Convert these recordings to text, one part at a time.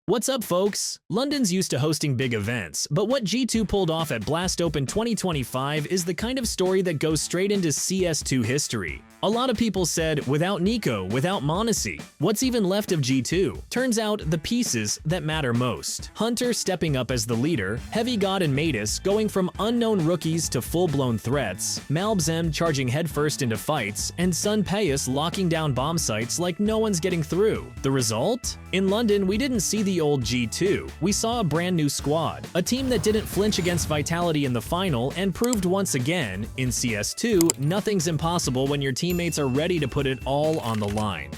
What's up, folks? London's used to hosting big events, but what G2 pulled off at Blast Open 2025 is the kind of story that goes straight into CS2 history. A lot of people said, without Nico, without m0NESY, what's even left of G2? Turns out, the pieces that matter most. Hunter stepping up as the leader, Heavy God and Matus going from unknown rookies to full-blown threats, Malbzem charging headfirst into fights, and Sunpayus locking down bomb sites like no one's getting through. The result? In London, we didn't see the old G2. We saw a brand new squad, a team that didn't flinch against Vitality in the final and proved once again, in CS2, nothing's impossible when your teammates are ready to put it all on the line.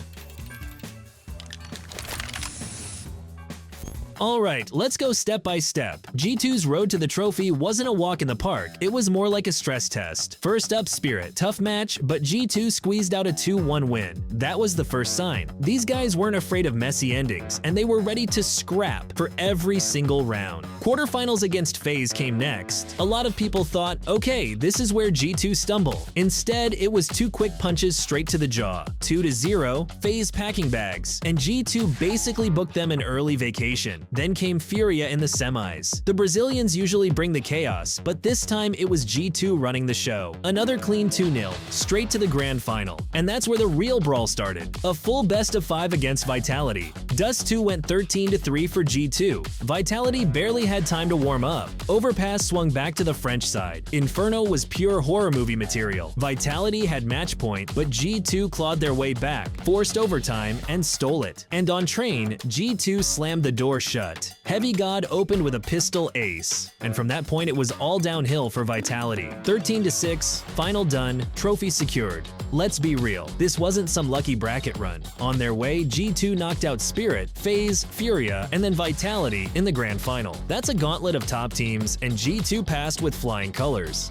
Alright, let's go step by step. G2's road to the trophy wasn't a walk in the park, it was more like a stress test. First up, Spirit. Tough match, but G2 squeezed out a 2-1 win. That was the first sign. These guys weren't afraid of messy endings, and they were ready to scrap for every single round. Quarterfinals against FaZe came next. A lot of people thought, okay, this is where G2 stumble. Instead, it was 2 quick punches straight to the jaw. 2-0, FaZe packing bags, and G2 basically booked them an early vacation. Then came FURIA in the semis. The Brazilians usually bring the chaos, but this time it was G2 running the show. Another clean 2-0, straight to the grand final. And that's where the real brawl started. A full best-of-5 against Vitality. Dust2 went 13-3 for G2. Vitality barely had time to warm up. Overpass swung back to the French side. Inferno was pure horror movie material. Vitality had match point, but G2 clawed their way back, forced overtime, and stole it. And on Train, G2 slammed the door shut. Heavy God opened with a pistol ace, and from that point it was all downhill for Vitality. 13-6, final done, trophy secured. Let's be real, this wasn't some lucky bracket run. On their way, G2 knocked out Spirit, FaZe, FURIA, and then Vitality in the grand final. That's a gauntlet of top teams, and G2 passed with flying colors.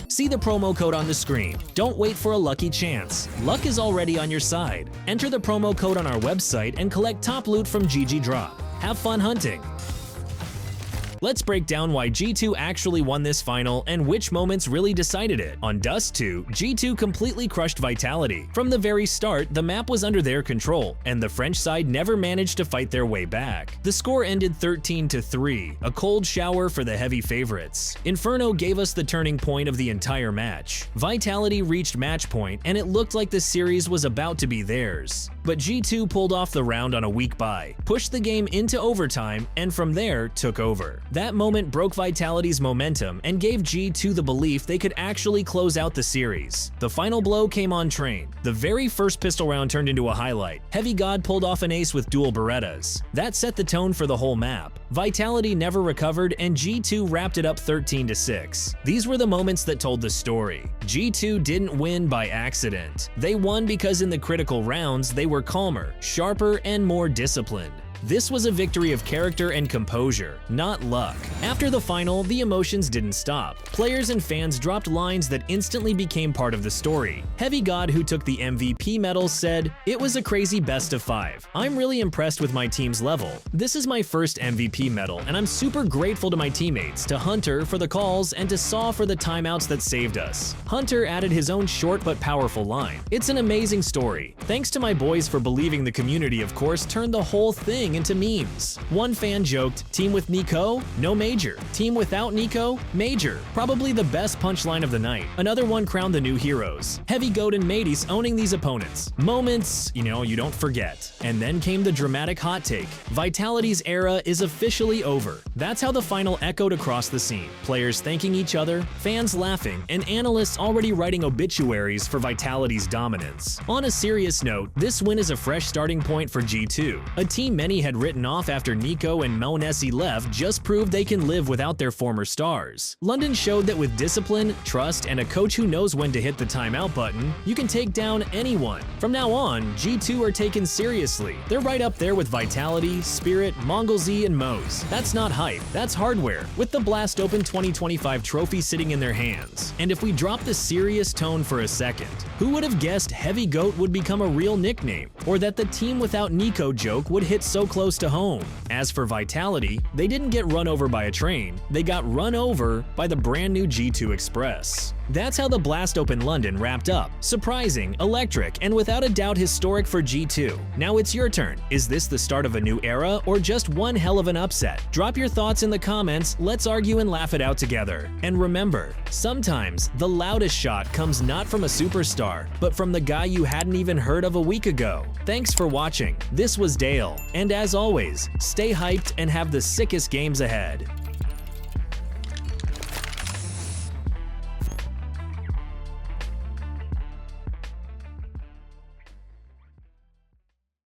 See the promo code on the screen. Don't wait for a lucky chance. Luck is already on your side. Enter the promo code on our website and collect top loot from GGDrop. Have fun hunting! Let's break down why G2 actually won this final and which moments really decided it. On Dust2, G2 completely crushed Vitality. From the very start, the map was under their control, and the French side never managed to fight their way back. The score ended 13-3, a cold shower for the heavy favorites. Inferno gave us the turning point of the entire match. Vitality reached match point, and it looked like the series was about to be theirs. But G2 pulled off the round on a weak bye, pushed the game into overtime, and from there took over. That moment broke Vitality's momentum and gave G2 the belief they could actually close out the series. The final blow came on Train. The very first pistol round turned into a highlight. Heavy God pulled off an ace with dual Berettas. That set the tone for the whole map. Vitality never recovered, and G2 wrapped it up 13-6. These were the moments that told the story. G2 didn't win by accident. They won because in the critical rounds, they were calmer, sharper, and more disciplined. This was a victory of character and composure, not luck. After the final, the emotions didn't stop. Players and fans dropped lines that instantly became part of the story. Heavy God, who took the MVP medal, said, "It was a crazy best of 5. I'm really impressed with my team's level. This is my first MVP medal, and I'm super grateful to my teammates, to Hunter for the calls, and to Saw for the timeouts that saved us." Hunter added his own short but powerful line. "It's an amazing story. Thanks to my boys for believing. The community, of course, turned the whole thing into memes." One fan joked, "Team with Nico? No major. Team without Nico? Major." Probably the best punchline of the night. Another one crowned the new heroes. Heavy God and Matus owning these opponents. Moments, you don't forget. And then came the dramatic hot take. Vitality's era is officially over. That's how the final echoed across the scene. Players thanking each other, fans laughing, and analysts already writing obituaries for Vitality's dominance. On a serious note, this win is a fresh starting point for G2. A team many had written off after Nico and m0NESY left just proved they can live without their former stars. London showed that with discipline, trust, and a coach who knows when to hit the timeout button, you can take down anyone. From now on, G2 are taken seriously. They're right up there with Vitality, Spirit, mongolZ, and Moz. That's not hype, that's hardware, with the Blast Open 2025 trophy sitting in their hands. And if we drop the serious tone for a second, who would have guessed Heavy Goat would become a real nickname? Or that the team without Nico joke would hit so close to home? As for Vitality, they didn't get run over by a train, they got run over by the brand new G2 Express. That's how the Blast Open London wrapped up. Surprising, electric, and without a doubt historic for G2. Now it's your turn. Is this the start of a new era or just one hell of an upset? Drop your thoughts in the comments, let's argue and laugh it out together. And remember, sometimes the loudest shot comes not from a superstar, but from the guy you hadn't even heard of a week ago. Thanks for watching. This was Dale, and as always, stay hyped and have the sickest games ahead.